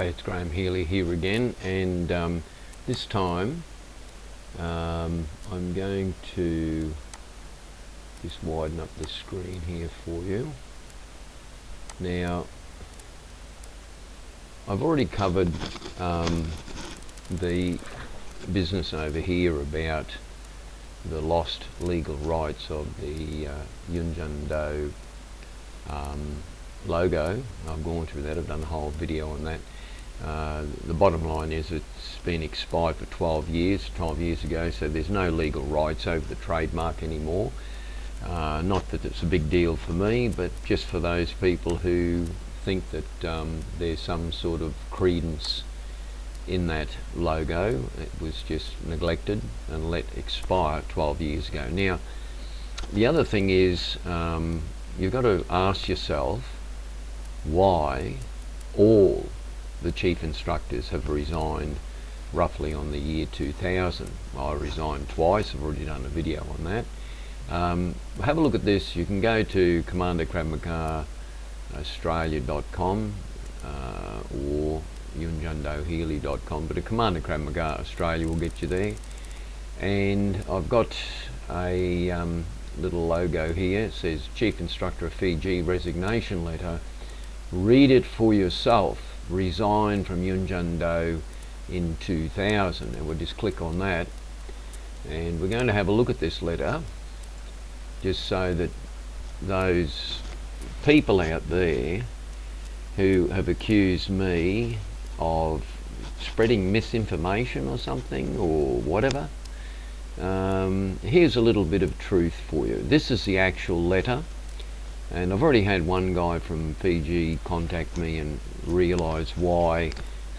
Okay, it's Graham Healy here again, and this time I'm going to just widen up the screen here for you. Now, I've already covered the business over here about the lost legal rights of the Jung Do logo. I've gone through that. I've done a whole video on that. The bottom line is it's been expired for 12 years ago, so there's no legal rights over the trademark anymore. Not that it's a big deal for me, but just for those people who think that there's some sort of credence in that logo. It was just neglected and let expire 12 years ago. Now, the other thing is you've got to ask yourself why all the chief instructors have resigned roughly on the year 2000. I resigned twice. I've already done a video on that. Have a look at this. You can go to commanderkravmagaraustralia.com or jundohealy.com, but a Commander Krav Maga Australia will get you there. And I've got a little logo here. It says Chief Instructor of Fiji Resignation Letter. Read it for yourself. Resigned from Jung Do in 2000, and we'll just click on that, and we're going to have a look at this letter just so that those people out there who have accused me of spreading misinformation or something or whatever, here's a little bit of truth for you. This is the actual letter, and I've already had one guy from Fiji contact me and realise why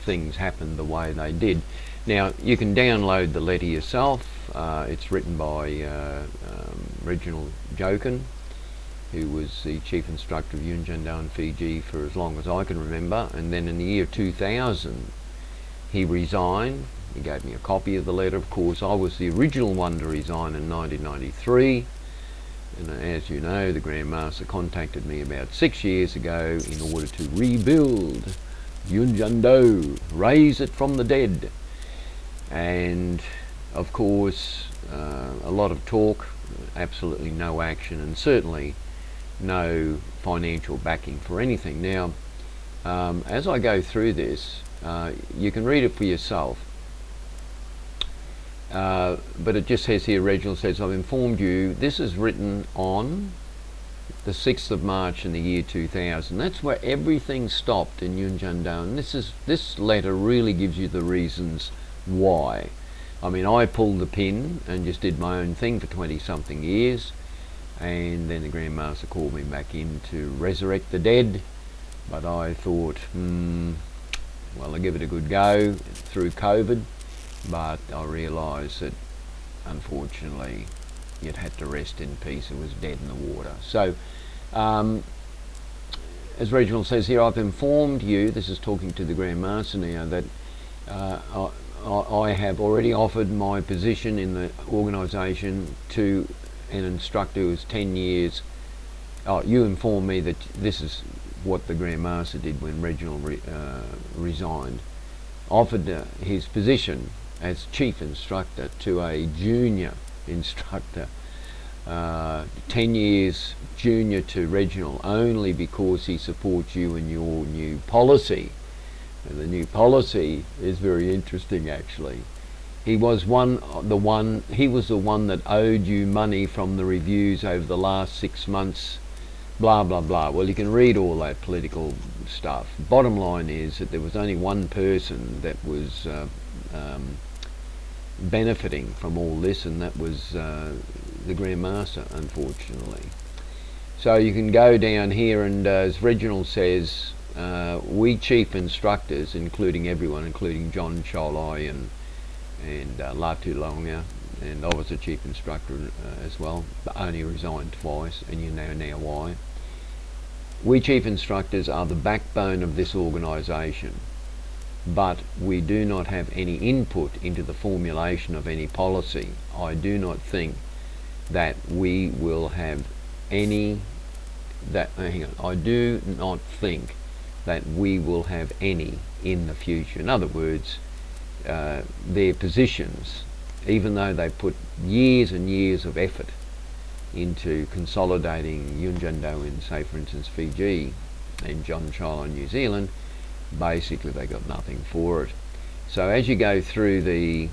things happened the way they did. Now, you can download the letter yourself. It's written by Reginald Jokhan, who was the chief instructor of Jung Do in Fiji for as long as I can remember, and then in the year 2000 he resigned. He gave me a copy of the letter. Of course, I was the original one to resign in 1993. And as you know, the Grand Master contacted me about 6 years ago in order to rebuild Jung Do, raise it from the dead. And of course, a lot of talk, absolutely no action, and certainly no financial backing for anything. Now, as I go through this, you can read it for yourself. But it just says here, Reginald says, I've informed you, this is written on the 6th of March in the year 2000. That's where everything stopped in Jung Do, and this letter really gives you the reasons why. I mean, I pulled the pin and just did my own thing for 20-something years, and then the Grand Master called me back in to resurrect the dead, but I thought, well, I'll give it a good go through COVID. But I realised that unfortunately it had to rest in peace. It was dead in the water. So as Reginald says here, I've informed you, this is talking to the Grand Master now, that I have already offered my position in the organisation to an instructor who is 10 years. You informed me that this is what the Grand Master did when Reginald resigned. Offered his position as chief instructor to a junior instructor, 10 years junior to Reginald, only because he supports you in your new policy. And the new policy is very interesting, actually. He was the one that owed you money from the reviews over the last 6 months, blah blah blah. Well, you can read all that political stuff. Bottom line is that there was only one person that was benefiting from all this, and that was the Grand Master, unfortunately. So you can go down here, and as Reginald says, we chief instructors, including everyone, including John Cholai and Latu Longa, and I was a chief instructor as well, but only resigned twice, and you know now why. We chief instructors are the backbone of this organisation, but we do not have any input into the formulation of any policy. I do not think that we will have any, I do not think that we will have any in the future. In other words, their positions, even though they put years and years of effort into consolidating Jung Do in, say for instance, Fiji and John Chile in New Zealand, basically they got nothing for it. So as you go through the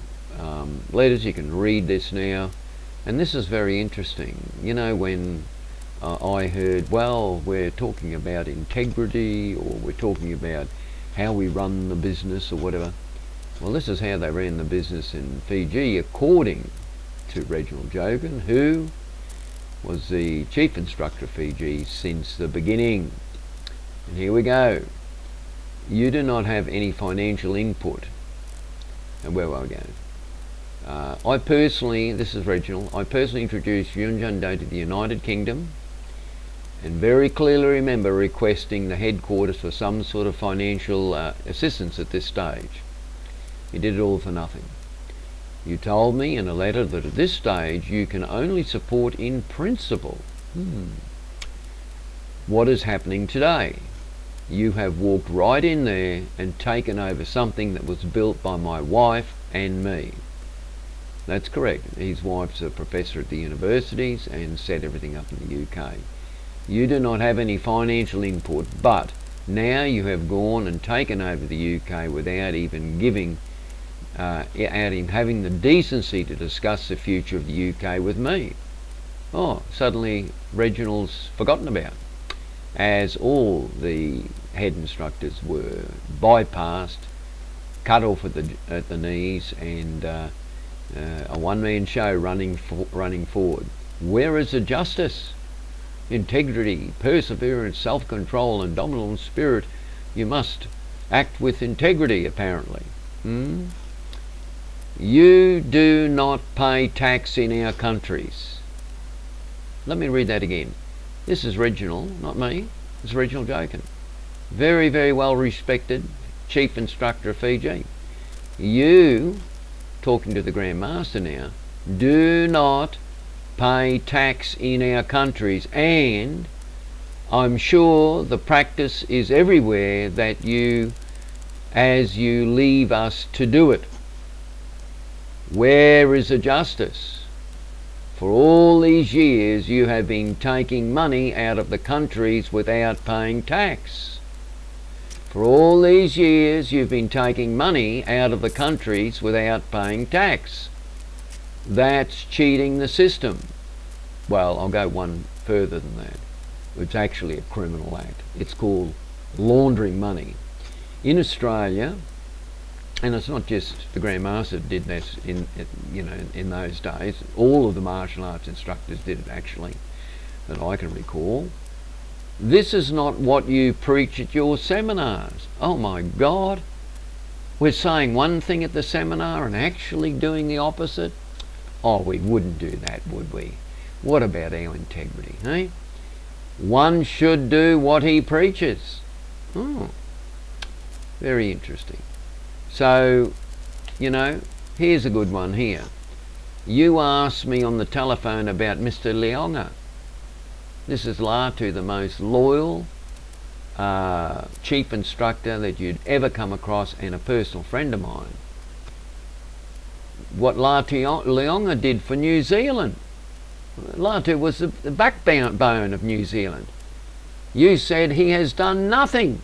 letters, you can read this now, and this is very interesting. You know, when I heard, well, we're talking about integrity, or we're talking about how we run the business or whatever. Well, this is how they ran the business in Fiji, according to Reginald Jokhan, who was the chief instructor of Fiji since the beginning. And here we go. You do not have any financial input. And where will I go? I personally, this is Reginald, I personally introduced Jung Do to the United Kingdom, and very clearly remember requesting the headquarters for some sort of financial assistance at this stage. You did it all for nothing. You told me in a letter that at this stage you can only support in principle. What is happening today? You have walked right in there and taken over something that was built by my wife and me. That's correct. His wife's a professor at the universities and set everything up in the UK. You do not have any financial input, but now you have gone and taken over the UK without even giving, having the decency to discuss the future of the UK with me. Oh, suddenly Reginald's forgotten about, as all the head instructors were bypassed, cut off at the knees, and a one-man show running forward. Where is the justice? Integrity, perseverance, self-control, and dominant spirit. You must act with integrity, apparently. You do not pay tax in our countries. Let me read that again. This is Reginald, not me. It's Reginald Jokhan. Very, very well respected chief instructor of Fiji. You, talking to the Grand Master now, do not pay tax in our countries, and I'm sure the practice is everywhere that you, as you leave us to do it. Where is the justice? For all these years you have been taking money out of the countries without paying tax. For all these years you've been taking money out of the countries without paying tax. That's cheating the system. Well, I'll go one further than that. It's actually a criminal act. It's called laundering money. In Australia, and it's not just the Grand Master did that in those days. All of the martial arts instructors did it, actually, that I can recall. This is not what you preach at your seminars. Oh my God. We're saying one thing at the seminar and actually doing the opposite. Oh, we wouldn't do that, would we? What about our integrity, eh? One should do what he preaches. Oh, very interesting. So, here's a good one here. You asked me on the telephone about Mr. Leonga. This is Latu, the most loyal chief instructor that you'd ever come across, and a personal friend of mine. What Latu Leonga did for New Zealand. Latu was the backbone of New Zealand. You said he has done nothing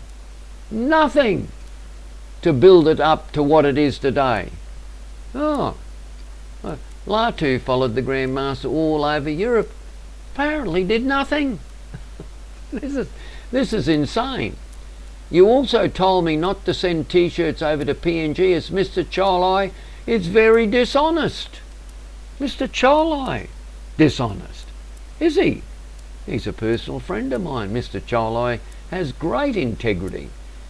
to build it up to what it is today. Oh, Latu followed the Grand Master all over Europe. Apparently did nothing. This is insane. You also told me not to send t-shirts over to PNG as Mr. Chile. It's very dishonest. Mr. Chile, dishonest. Is he? He's a personal friend of mine. Mr. Chile has great integrity.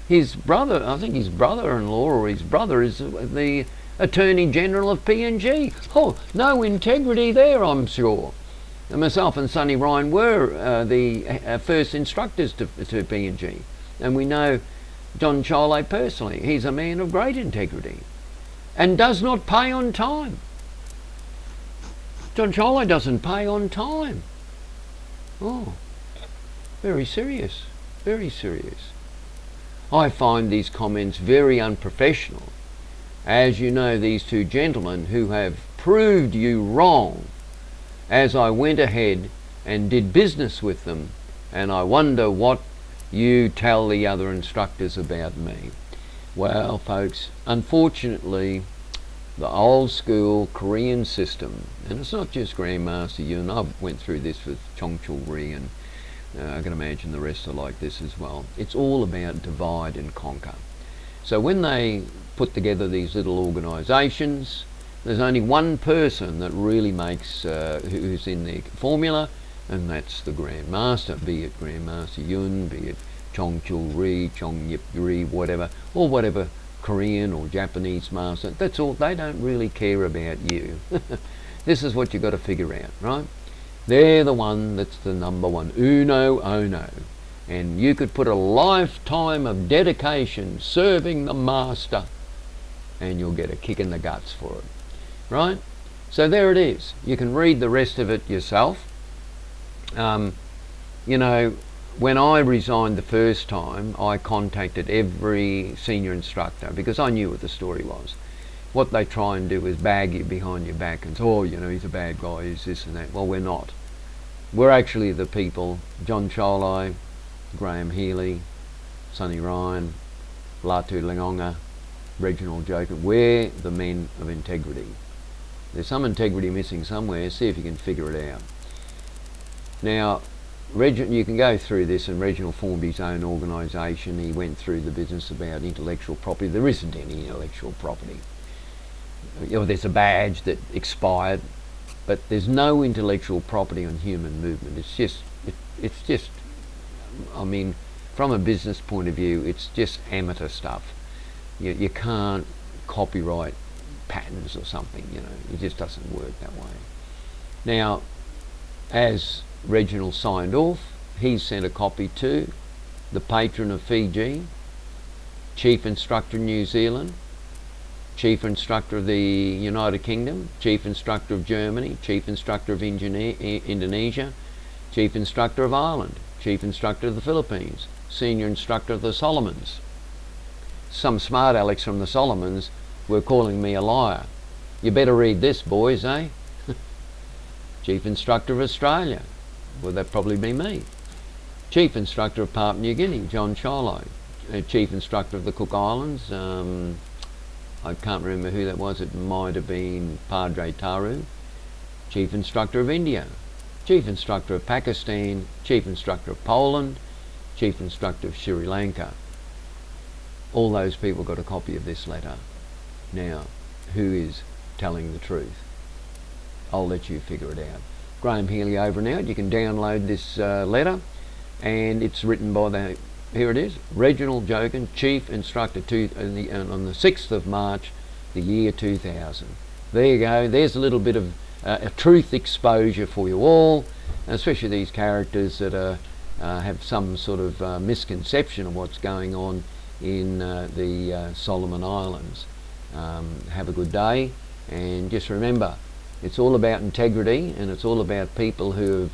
His brother, I think his brother-in-law or his brother, is the Attorney General of PNG. Oh, no integrity there, I'm sure. And myself and Sonny Ryan were the first instructors to PNG. And we know John Chile personally. He's a man of great integrity and does not pay on time. John Chile doesn't pay on time. Oh, very serious, very serious. I find these comments very unprofessional. As you know, these two gentlemen who have proved you wrong, as I went ahead and did business with them, and I wonder what you tell the other instructors about me. Well, folks, unfortunately, the old school Korean system, and it's not just Grandmaster Yun, I went through this with Jung Do Resignation, and I can imagine the rest are like this as well. It's all about divide and conquer. So when they put together these little organisations, there's only one person that really makes, who's in the formula, and that's the Grandmaster, be it Grandmaster Yun, be it Jung Do Resignation, Jung Yip Ri, whatever, or whatever Korean or Japanese master. That's all. They don't really care about you. This is what you've got to figure out, right? They're the one that's the number one, uno ono. And you could put a lifetime of dedication serving the master and you'll get a kick in the guts for it, right? So there it is. You can read the rest of it yourself. You know, when I resigned the first time, I contacted every senior instructor because I knew what the story was. What they try and do is bag you behind your back and say, oh, you know, he's a bad guy, he's this and that. Well, we're not. We're actually the people, John Cholai, Graham Healy, Sonny Ryan, Latu Lingonga, Reginald Jokhan. We're the men of integrity. There's some integrity missing somewhere. See if you can figure it out. Now, you can go through this, and Reginald formed his own organisation. He went through the business about intellectual property. There isn't any intellectual property. You know, there's a badge that expired, but there's no intellectual property on human movement. It's just, I mean, from a business point of view, it's just amateur stuff. You can't copyright patents or something, you know. It just doesn't work that way. Now, as Reginald signed off, he sent a copy to the patron of Fiji, Chief Instructor of New Zealand, Chief Instructor of the United Kingdom, Chief Instructor of Germany, Chief Instructor of Indonesia, Chief Instructor of Ireland, Chief Instructor of the Philippines, Senior Instructor of the Solomons. Some smart Alex from the Solomons were calling me a liar. You better read this, boys, eh? Chief Instructor of Australia. Well, that'd probably be me. Chief Instructor of Papua New Guinea, John Cholai. Chief Instructor of the Cook Islands, I can't remember who that was. It might have been Padre Taru. Chief Instructor of India. Chief Instructor of Pakistan. Chief Instructor of Poland. Chief Instructor of Sri Lanka. All those people got a copy of this letter. Now, who is telling the truth? I'll let you figure it out. Graham Healy over and out. You can download this letter, and it's written by the, here it is, Reginald Jokhan, Chief Instructor on the 6th of March, the year 2000. There you go. There's a little bit of a truth exposure for you all, especially these characters that have some sort of misconception of what's going on in the Solomon Islands. Have a good day, and just remember, it's all about integrity, and it's all about people who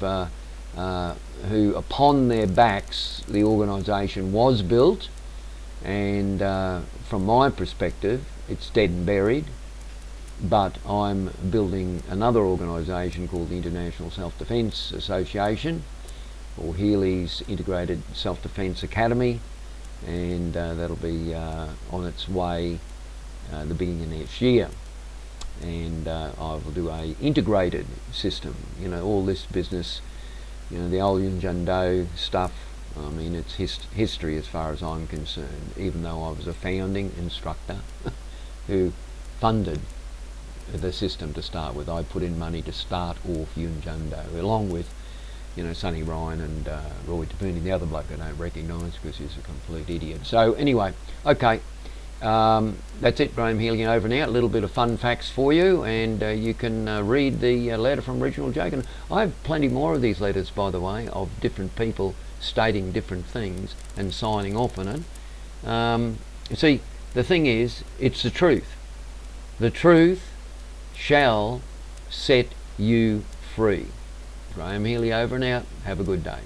upon their backs the organisation was built, and from my perspective it's dead and buried, but I'm building another organisation called the International Self-Defence Association, or Healy's Integrated Self-Defence Academy, and that'll be on its way the beginning of next year. And I will do a integrated system, you know, all this business, you know, the old Jung Do stuff. I mean, it's history as far as I'm concerned, even though I was a founding instructor who funded the system to start with. I put in money to start off Jung Do, along with, you know, Sonny Ryan and Roy Tapuni, the other bloke I don't recognise because he's a complete idiot. So anyway, okay. That's it, Graham Healy over and out. A little bit of fun facts for you, and you can read the letter from Reginald Jokhan. I have plenty more of these letters, by the way, of different people stating different things and signing off on it. You see, the thing is, it's the truth. The truth shall set you free. Graham Healy over and out. Have a good day.